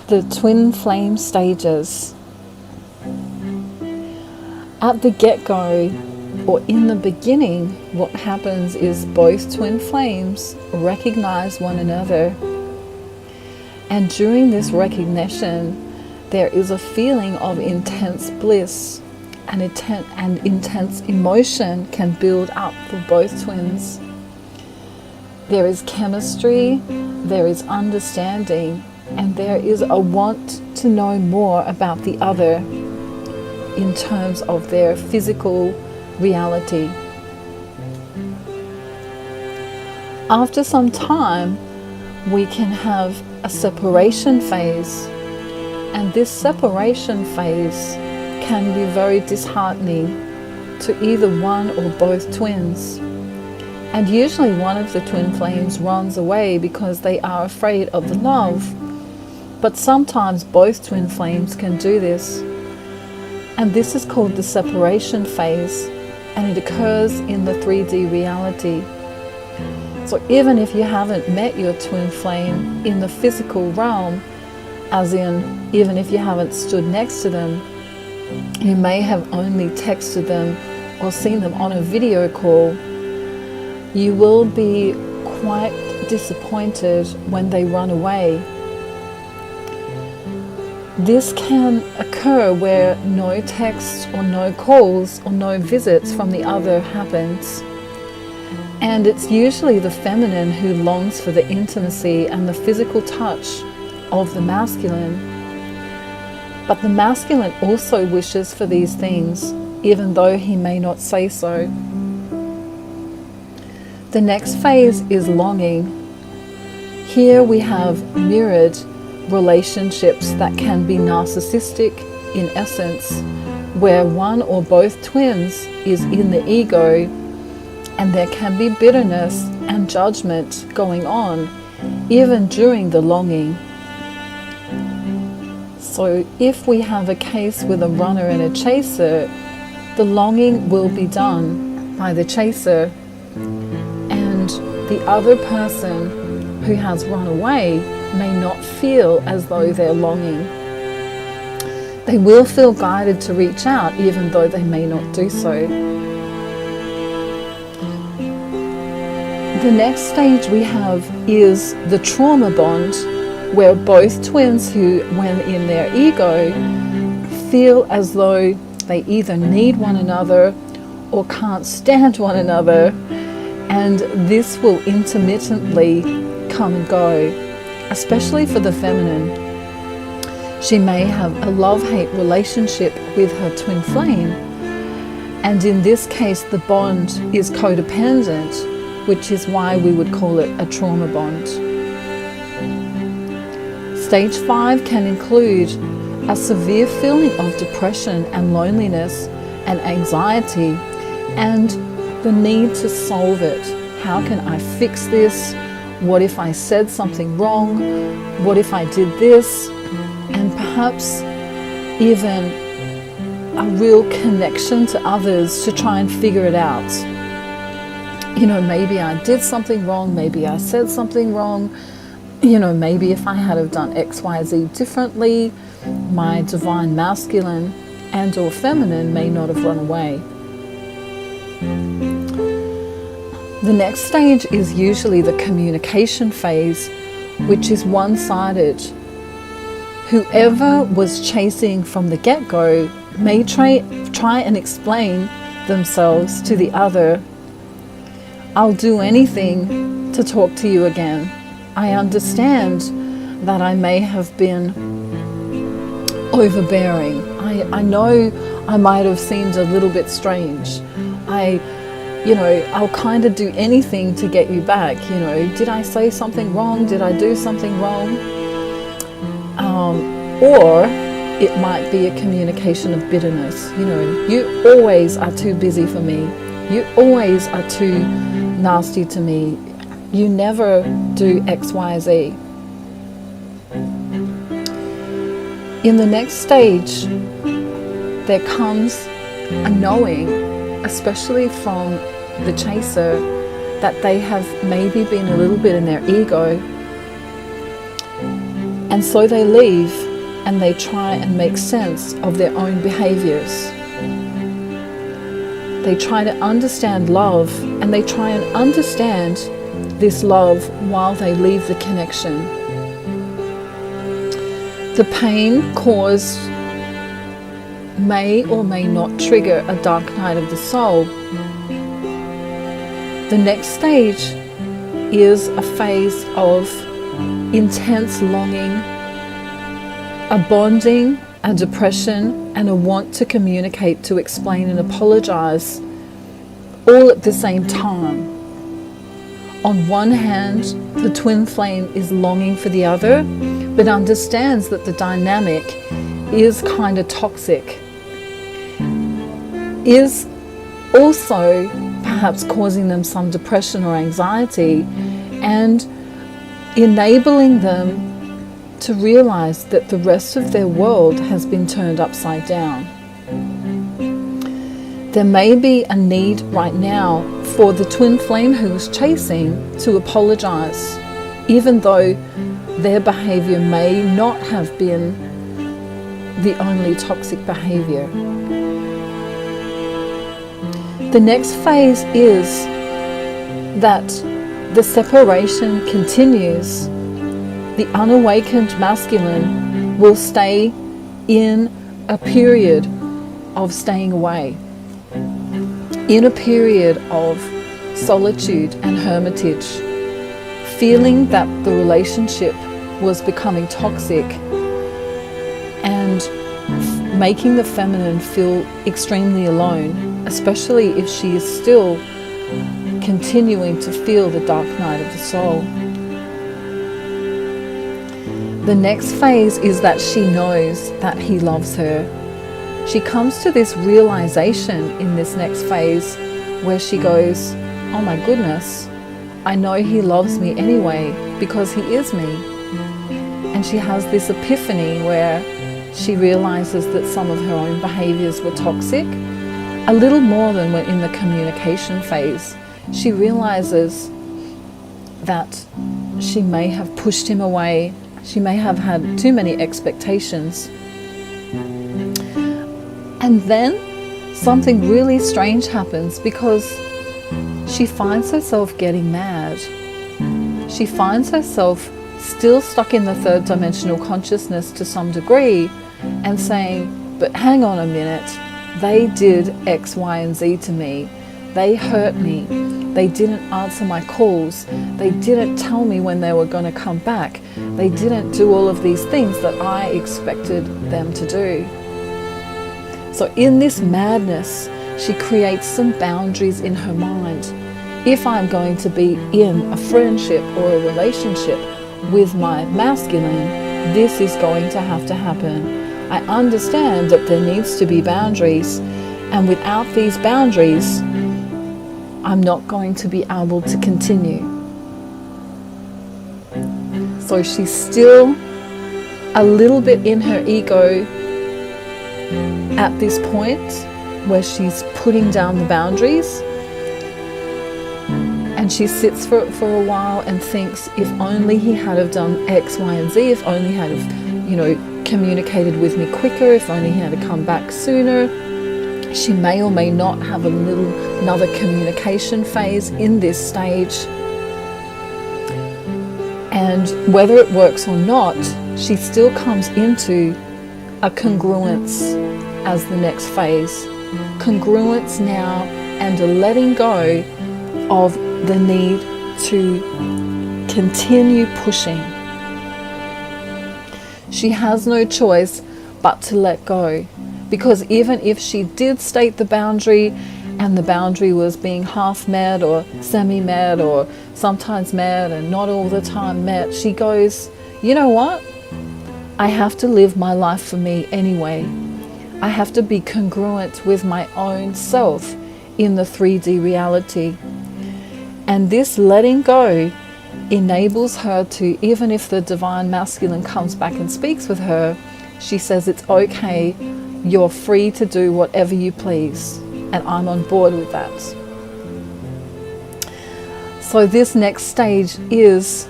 the twin flame stages. At the get-go, or in the beginning, what happens is both twin flames recognize one another. And during this recognition, there is a feeling of intense bliss, and intense emotion can build up for both twins. There is chemistry, there is understanding, and there is a want to know more about the other in terms of their physical reality. After some time, we can have a separation phase, and this separation phase can be very disheartening to either one or both twins. And usually one of the twin flames runs away because they are afraid of the love. But sometimes both twin flames can do this. And this is called the separation phase, and it occurs in the 3D reality. So even if you haven't met your twin flame in the physical realm, as in even if you haven't stood next to them, you may have only texted them or seen them on a video call, you will be quite disappointed when they run away. This can occur where no texts or no calls or no visits from the other happens. And it's usually the feminine who longs for the intimacy and the physical touch of the masculine. But the masculine also wishes for these things, even though he may not say so. The next phase is longing. Here we have mirrored relationships that can be narcissistic in essence, where one or both twins is in the ego, and there can be bitterness and judgment going on even during the longing. So if we have a case with a runner and a chaser, the longing will be done by the chaser, and the other person who has run away may not feel as though they're longing. They will feel guided to reach out even though they may not do so. The next stage we have is the trauma bond, where both twins who, when in their ego, feel as though they either need one another or can't stand one another, and this will intermittently come and go, especially for the feminine. She may have a love-hate relationship with her twin flame, and in this case the bond is codependent, which is why we would call it a trauma bond. Stage 5 can include a severe feeling of depression and loneliness and anxiety, and the need to solve it. How can I fix this? What if I said something wrong? What if I did this? And perhaps even a real connection to others to try and figure it out. You know, maybe I did something wrong, maybe I said something wrong. You know, maybe if I had have done X, Y, Z differently, my divine masculine and or feminine may not have run away. The next stage is usually the communication phase, which is one-sided. Whoever was chasing from the get-go may try and explain themselves to the other. I'll do anything to talk to you again. I understand that I may have been overbearing. I know I might have seemed a little bit strange. I'll kind of do anything to get you back. You know, did I say something wrong? Did I do something wrong? Or it might be a communication of bitterness. You know, you always are too busy for me. You always are too nasty to me. You never do X, Y, Z. In the next stage, there comes a knowing, especially from the chaser, that they have maybe been a little bit in their ego, And so they leave and they try and make sense of their own behaviors. They try to understand love, and they try and understand this love while they leave the connection. The pain caused may or may not trigger a dark night of the soul. The next stage is a phase of intense longing, a bonding, a depression, and a want to communicate, to explain and apologize, all at the same time. On one hand, the twin flame is longing for the other, but understands that the dynamic is kind of toxic, is also perhaps causing them some depression or anxiety, and enabling them to realize that the rest of their world has been turned upside down. There may be a need right now for the twin flame who is chasing to apologize, even though their behavior may not have been the only toxic behavior. The next phase is that the separation continues. The unawakened masculine will stay in a period of staying away, in a period of solitude and hermitage, feeling that the relationship was becoming toxic and making the feminine feel extremely alone, especially if she is still continuing to feel the dark night of the soul. The next phase is that she knows that he loves her. She comes to this realization in this next phase where she goes, oh my goodness, I know he loves me anyway because he is me. And she has this epiphany where she realizes that some of her own behaviors were toxic, a little more than when in the communication phase. She realizes that she may have pushed him away. She may have had too many expectations. And then something really strange happens, because she finds herself getting mad. She finds herself still stuck in the third dimensional consciousness to some degree and saying, but hang on a minute, they did X, Y, and Z to me. They hurt me. They didn't answer my calls. They didn't tell me when they were going to come back. They didn't do all of these things that I expected them to do. So in this madness, she creates some boundaries in her mind. If I'm going to be in a friendship or a relationship with my masculine, this is going to have to happen. I understand that there needs to be boundaries, and without these boundaries, I'm not going to be able to continue. So she's still a little bit in her ego at this point where she's putting down the boundaries, and she sits for a while and thinks, if only he had have done X, Y, and Z, if only he had have, communicated with me quicker, if only he had to come back sooner. She may or may not have another communication phase in this stage. And whether it works or not, she still comes into a congruence as the next phase. Congruence now, and a letting go of the need to continue pushing. She has no choice but to let go, because even if she did state the boundary, and the boundary was being half met or semi-met or sometimes met and not all the time met, she goes, you know what? I have to live my life for me anyway. I have to be congruent with my own self in the 3D reality. And this letting go enables her to, even if the divine masculine comes back and speaks with her, she says, it's okay, you're free to do whatever you please, and I'm on board with that. So this next stage is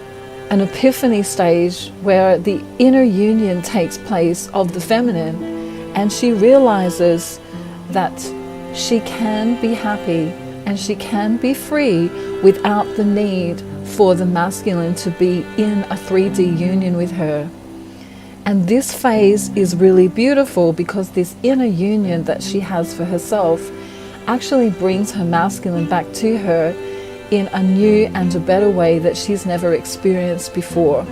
an epiphany stage where the inner union takes place of the feminine, and she realizes that she can be happy and she can be free without the need for the masculine to be in a 3D union with her. And this phase is really beautiful because this inner union that she has for herself actually brings her masculine back to her in a new and a better way that she's never experienced before.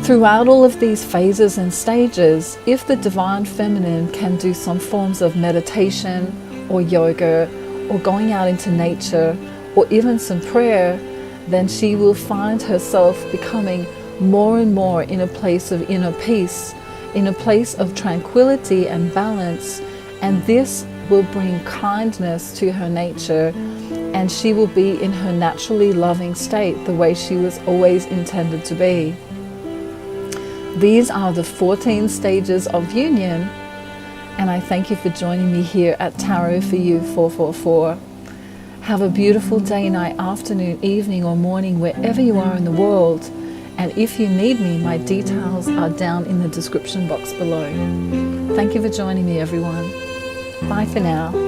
Throughout all of these phases and stages, if the divine feminine can do some forms of meditation or yoga or going out into nature or even some prayer, then she will find herself becoming more and more in a place of inner peace, in a place of tranquility and balance, and this will bring kindness to her nature, and she will be in her naturally loving state, the way she was always intended to be. These are the 14 stages of union, and I thank you for joining me here at Tarot for You 444. Have a beautiful day, night, afternoon, evening or morning, wherever you are in the world. And if you need me, my details are down in the description box below. Thank you for joining me, everyone. Bye for now.